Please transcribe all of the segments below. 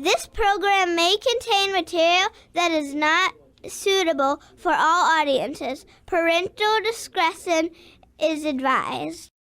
This program may contain material that is not suitable for all audiences. Parental discretion is advised.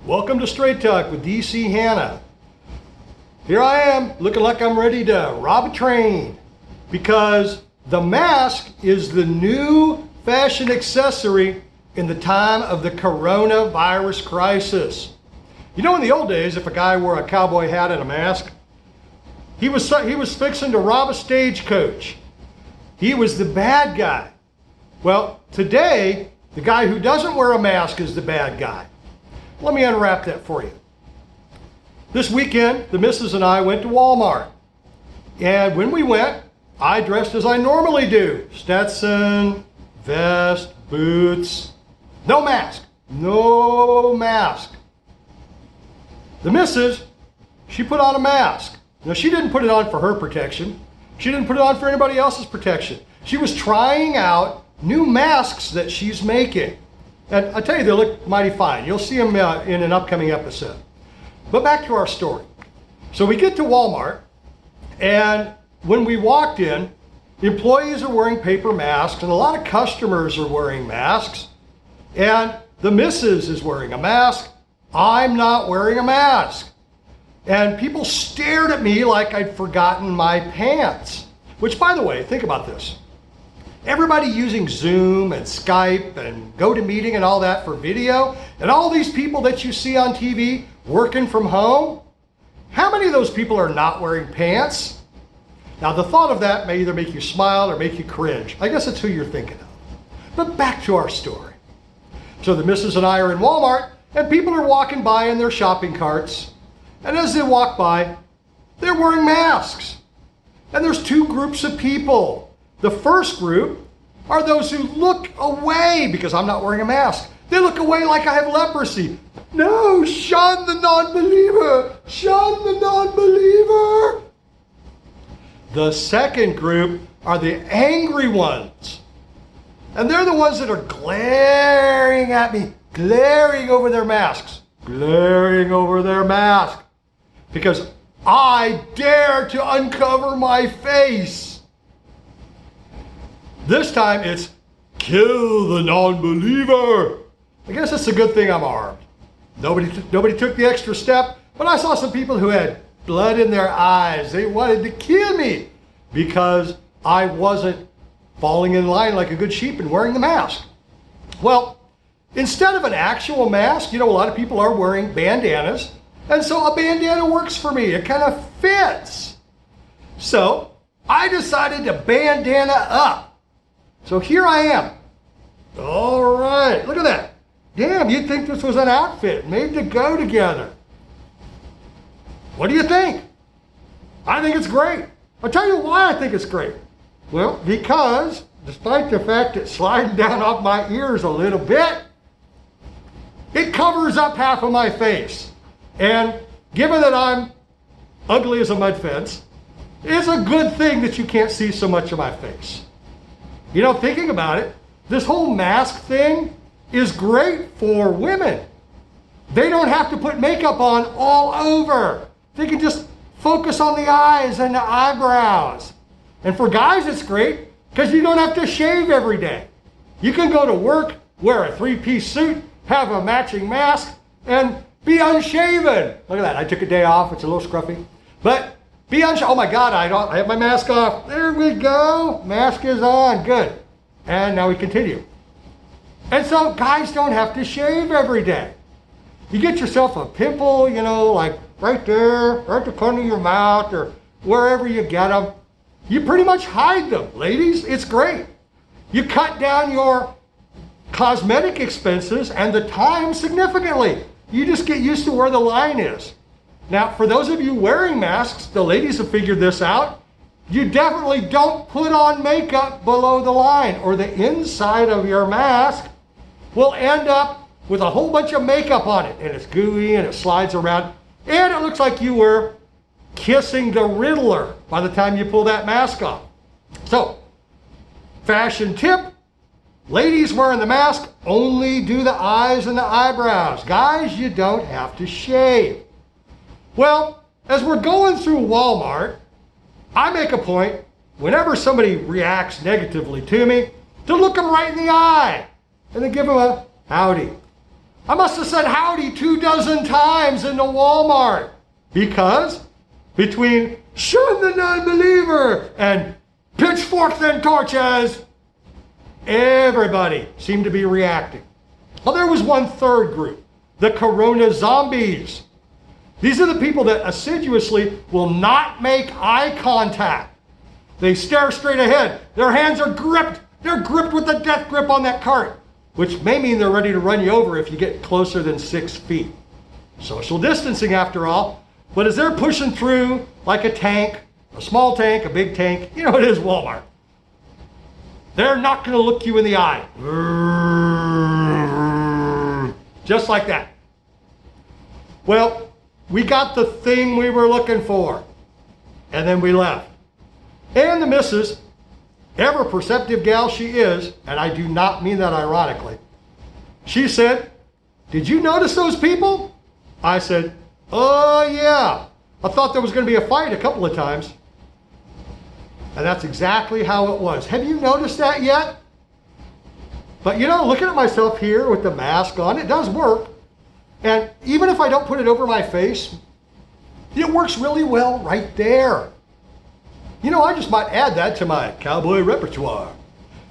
Welcome to Straight Talk with DC Hannah. Here I am, looking like I'm ready to rob a train, because the mask is the new fashion accessory in the time of the coronavirus crisis. You know, in the old days, if a guy wore a cowboy hat and a mask, he was fixing to rob a stagecoach. He was the bad guy. Well, today, the guy who doesn't wear a mask is the bad guy. Let me unwrap that for you. This weekend, the missus and I went to Walmart. And when we went, I dressed as I normally do. Stetson, vest, boots, no mask. No mask. The missus, she put on a mask. Now, she didn't put it on for her protection. She didn't put it on for anybody else's protection. She was trying out new masks that she's making. And I tell you, they look mighty fine. You'll see them in an upcoming episode. But back to our story. So we get to Walmart, and when we walked in, employees are wearing paper masks, and a lot of customers are wearing masks. And the missus is wearing a mask. I'm not wearing a mask. And people stared at me like I'd forgotten my pants. Which, by the way, think about this. Everybody using Zoom and Skype and GoToMeeting and all that for video, and all these people that you see on TV working from home, how many of those people are not wearing pants? Now, the thought of that may either make you smile or make you cringe. I guess that's who you're thinking of. But back to our story. So the missus and I are in Walmart, and people are walking by in their shopping carts, and as they walk by, they're wearing masks. And there's two groups of people. The first group are those who look away because I'm not wearing a mask. They look away like I have leprosy. No, shun the non-believer. Shun the non-believer. The second group are the angry ones. And they're the ones that are glaring at me, glaring over their masks, glaring over their mask, because I dare to uncover my face. This time it's kill the non-believer. I guess it's a good thing I'm armed. Nobody took the extra step, but I saw some people who had blood in their eyes. They wanted to kill me because I wasn't falling in line like a good sheep and wearing the mask. Well, instead of an actual mask, you know, a lot of people are wearing bandanas, and so a bandana works for me. It kind of fits. So I decided to bandana up. So here I am. All right, look at that. Damn, you'd think this was an outfit made to go together. What do you think? I think it's great. I'll tell you why I think it's great. Well, because despite the fact it's sliding down off my ears a little bit, it covers up half of my face. And given that I'm ugly as a mud fence, it's a good thing that you can't see so much of my face. You know, thinking about it, this whole mask thing is great for women. They don't have to put makeup on all over. They can just focus on the eyes and the eyebrows. And for guys, it's great because you don't have to shave every day. You can go to work, wear a three-piece suit, have a matching mask, and be unshaven. Look at that. I took a day off. It's a little scruffy. But be unshaven. Oh my God, I have my mask off. There we go. Mask is on. Good. And now we continue. And so guys don't have to shave every day. You get yourself a pimple, you know, like right there, right at the corner of your mouth or wherever you get them. You pretty much hide them. Ladies, it's great. You cut down your cosmetic expenses and the time significantly. You just get used to where the line is. Now, for those of you wearing masks, the ladies have figured this out. You definitely don't put on makeup below the line, or the inside of your mask will end up with a whole bunch of makeup on it, and it's gooey and it slides around, and it looks like you were kissing the Riddler by the time you pull that mask off. So, fashion tip, ladies wearing the mask, only do the eyes and the eyebrows. Guys, you don't have to shave. Well, as we're going through Walmart, I make a point, whenever somebody reacts negatively to me, to look them right in the eye and then give them a howdy. I must have said howdy 24 times in the Walmart, because between shun the non-believer and pitchforks and torches, everybody seemed to be reacting. Well, there was one third group, the Corona zombies. These are the people that assiduously will not make eye contact. They stare straight ahead. Their hands are gripped. They're gripped with the death grip on that cart, which may mean they're ready to run you over if you get closer than 6 feet. Social distancing, after all. But as they're pushing through like a tank, a small tank, a big tank, you know, it is Walmart, they're not going to look you in the eye. Just like that. Well, we got the thing we were looking for, and then we left. And the missus, ever perceptive gal she is, and I do not mean that ironically, she said, "Did you notice those people?" I said, "Oh yeah, I thought there was going to be a fight a couple of times." And that's exactly how it was. Have you noticed that yet? But you know, looking at myself here with the mask on, it does work. And even if I don't put it over my face, it works really well right there. You know, I just might add that to my cowboy repertoire,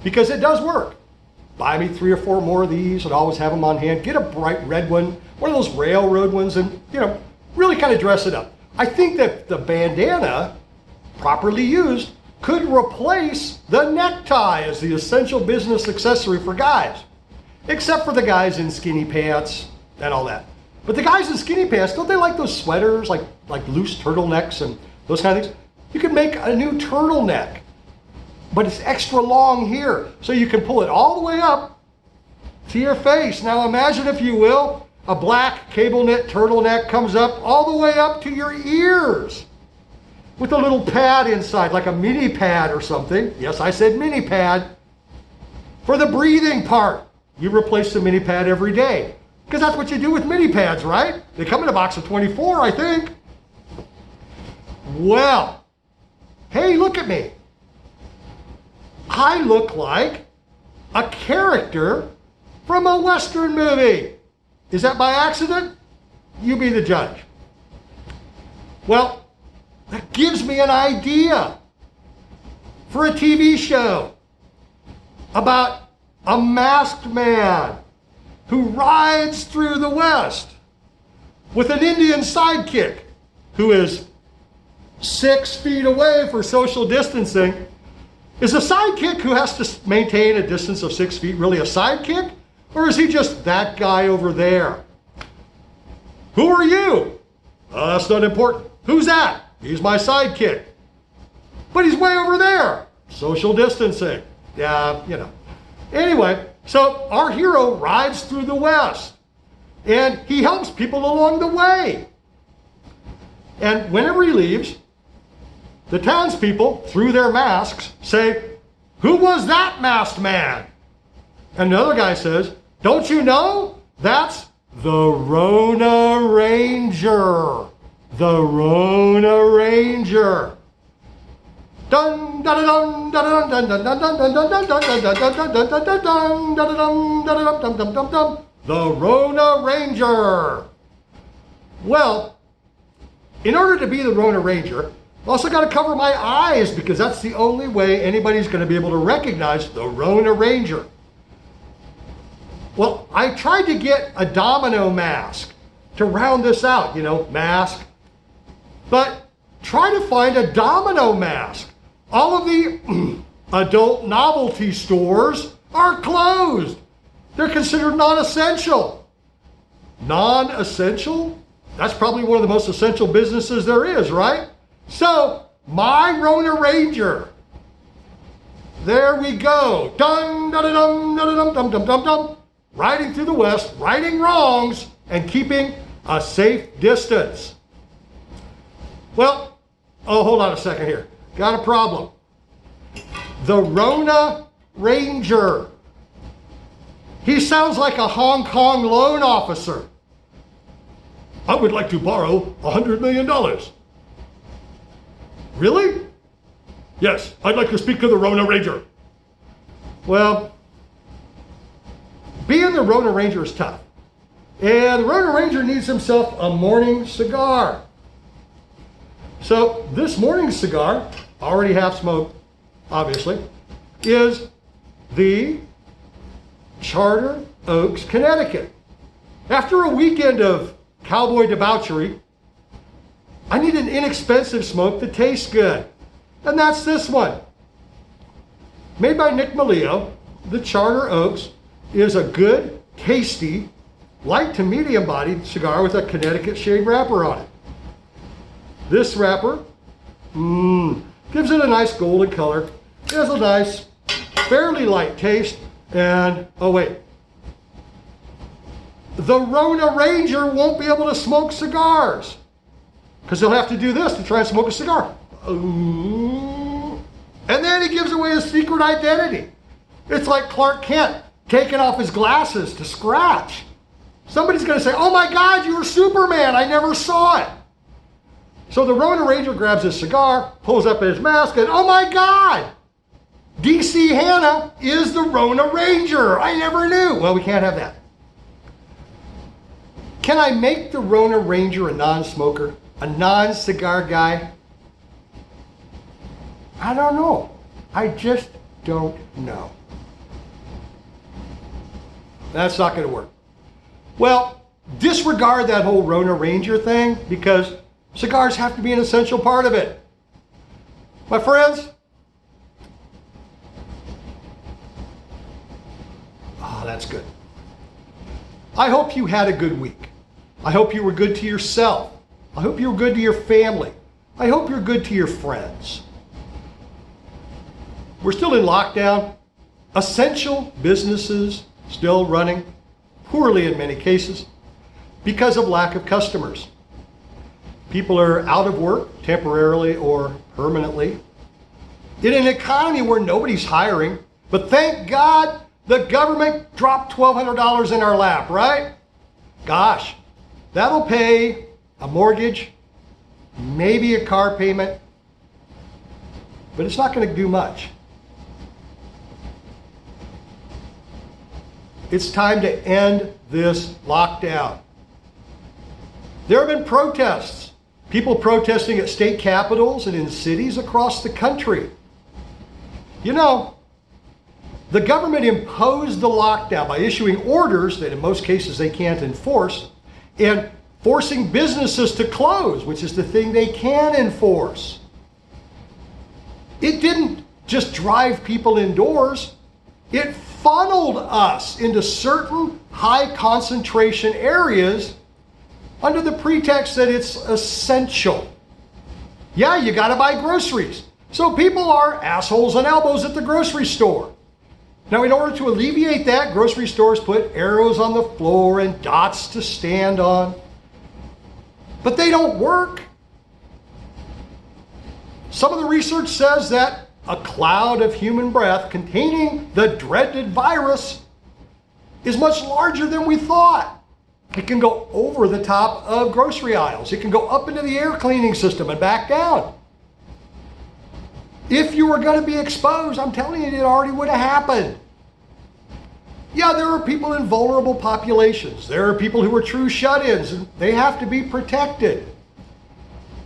because it does work. Buy me 3 or 4 more of these and always have them on hand. Get a bright red one of those railroad ones, and, you know, really kind of dress it up. I think that the bandana, properly used, could replace the necktie as the essential business accessory for guys, except for the guys in skinny pants and all that. But the guys in skinny pants, don't they like those sweaters, like loose turtlenecks and those kind of things? You can make a new turtleneck, but it's extra long here, so you can pull it all the way up to your face. Now imagine, if you will, a black cable knit turtleneck comes up all the way up to your ears, with a little pad inside, like a mini pad or something. Yes, I said mini pad. For the breathing part, you replace the mini pad every day, because that's what you do with mini pads, right? They come in a box of 24, I think. Well, hey, look at me. I look like a character from a Western movie. Is that by accident? You be the judge. Well, that gives me an idea for a TV show about a masked man who rides through the West with an Indian sidekick who is 6 feet away for social distancing. Is a sidekick who has to maintain a distance of 6 feet really a sidekick? Or is he just that guy over there? Who are you? That's not important. Who's that? He's my sidekick. But he's way over there. Social distancing. Yeah, you know. Anyway, so our hero rides through the West, and he helps people along the way. And whenever he leaves, the townspeople, through their masks, say, "Who was that masked man?" And another guy says, "Don't you know? That's the Rona Ranger. The Rona Ranger." Dun dun dun dun dun dun dun dun dun dun dun dun dun dun dun dun. The Rona Ranger. Well, in order to be the Rona Ranger, I also got to cover my eyes, because that's the only way anybody's going to be able to recognize the Rona Ranger. Well, I tried to get a domino mask to round this out, you know, mask. But try to find a domino mask. All of the adult novelty stores are closed. They're considered non-essential. Non-essential? That's probably one of the most essential businesses there is, right? So, my Rona Ranger. There we go. Dun, dun, dun, dun, dun, dun, dun, dun, dun, dun. Riding through the West, righting wrongs, and keeping a safe distance. Well, oh, hold on a second here. Got a problem. The Rona Ranger. He sounds like a Hong Kong loan officer. I would like to borrow $100 million. Really? Yes, I'd like to speak to the Rona Ranger. Well, being the Rona Ranger is tough. And the Rona Ranger needs himself a morning cigar. So this morning cigar, already half smoked, obviously, is the Charter Oaks, Connecticut. After a weekend of cowboy debauchery, I need an inexpensive smoke that tastes good. And that's this one. Made by Nick Maleo, the Charter Oaks is a good, tasty, light to medium bodied cigar with a Connecticut shade wrapper on it. This wrapper gives it a nice golden color. It has a nice, fairly light taste. And, oh wait, the Rona Ranger won't be able to smoke cigars because he'll have to do this to try and smoke a cigar. And then he gives away his secret identity. It's like Clark Kent taking off his glasses to scratch. Somebody's going to say, oh my God, you were Superman. I never saw it. So the Rona Ranger grabs his cigar, pulls up his mask, and oh my God, DC Hannah is the Rona Ranger. I never knew. Well, we can't have that. Can I make the Rona Ranger a non-smoker, a non-cigar guy? I don't know. I just don't know. That's not going to work. Well, disregard that whole Rona Ranger thing because cigars have to be an essential part of it. My friends, that's good. I hope you had a good week. I hope you were good to yourself. I hope you were good to your family. I hope you're good to your friends. We're still in lockdown. Essential businesses still running poorly in many cases because of lack of customers. People are out of work temporarily or permanently. In an economy where nobody's hiring, but thank God the government dropped $1,200 in our lap, right? Gosh, that'll pay a mortgage, maybe a car payment, but it's not going to do much. It's time to end this lockdown. There have been protests, people protesting at state capitals and in cities across the country. You know, the government imposed the lockdown by issuing orders that in most cases they can't enforce and forcing businesses to close, which is the thing they can enforce. It didn't just drive people indoors, it funneled us into certain high concentration areas under the pretext that it's essential. Yeah, you gotta buy groceries. So people are assholes and elbows at the grocery store. Now, in order to alleviate that, grocery stores put arrows on the floor and dots to stand on. But they don't work. Some of the research says that a cloud of human breath containing the dreaded virus is much larger than we thought. It can go over the top of grocery aisles. It can go up into the air cleaning system and back down. If you were going to be exposed, I'm telling you, it already would have happened. Yeah, there are people in vulnerable populations. There are people who are true shut-ins, and they have to be protected.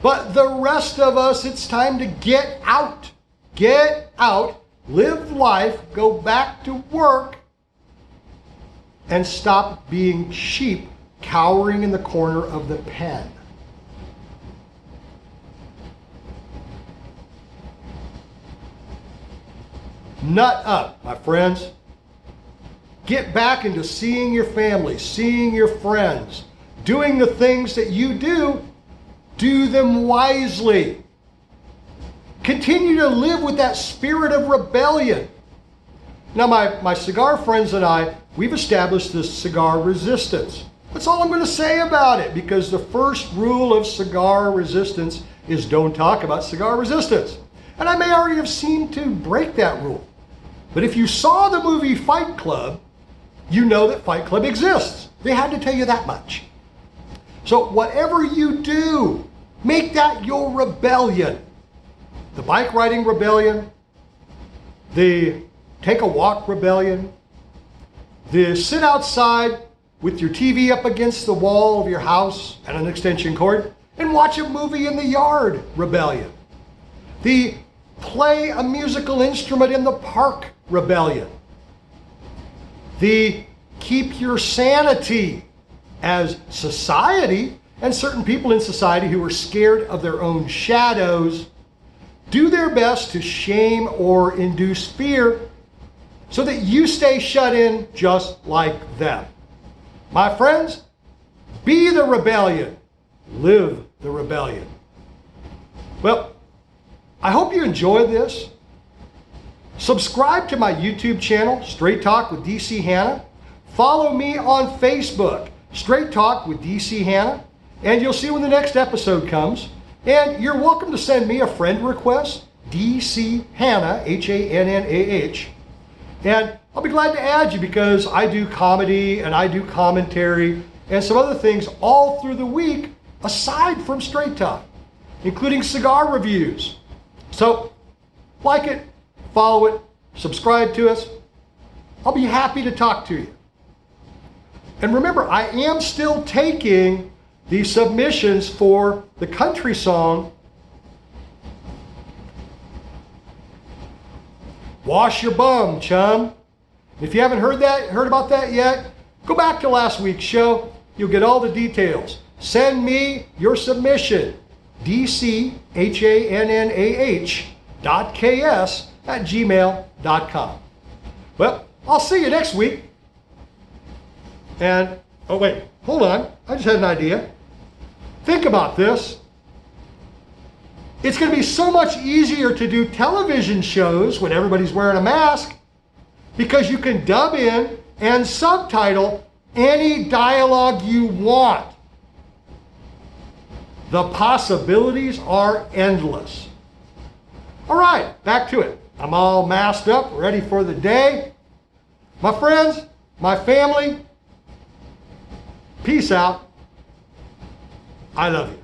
But the rest of us, it's time to get out. Get out, live life, go back to work, and stop being sheep cowering in the corner of the pen. Nut up, my friends. Get back into seeing your family, seeing your friends, doing the things that you do them wisely. Continue to live with that spirit of rebellion. Now, my cigar friends and I, we've established this cigar resistance. That's all I'm going to say about it, because the first rule of cigar resistance is don't talk about cigar resistance. And I may already have seemed to break that rule. But if you saw the movie Fight Club, you know that Fight Club exists. They had to tell you that much. So whatever you do, make that your rebellion. The bike riding rebellion, the take a walk rebellion, the sit outside with your TV up against the wall of your house and an extension cord and watch a movie in the yard rebellion, the play a musical instrument in the park rebellion, the keep your sanity as society and certain people in society who are scared of their own shadows do their best to shame or induce fear so that you stay shut in just like them. My friends, be the rebellion. Live the rebellion. Well, I hope you enjoyed this. Subscribe to my YouTube channel, Straight Talk with DC Hannah. Follow me on Facebook, Straight Talk with DC Hannah, and you'll see when the next episode comes. And you're welcome to send me a friend request, DC Hannah, Hannah. And I'll be glad to add you, because I do comedy and I do commentary and some other things all through the week aside from Straight Talk, including cigar reviews. So like it, follow it, subscribe to us. I'll be happy to talk to you. And remember, I am still taking the submissions for the country song, Wash Your Bum, Chum. If you haven't heard about that yet, go back to last week's show. You'll get all the details. Send me your submission, dchanah.ks@gmail.com. Well, I'll see you next week. And, oh wait, hold on. I just had an idea. Think about this. It's going to be so much easier to do television shows when everybody's wearing a mask, because you can dub in and subtitle any dialogue you want. The possibilities are endless. All right, back to it. I'm all masked up, ready for the day. My friends, my family, peace out. I love you.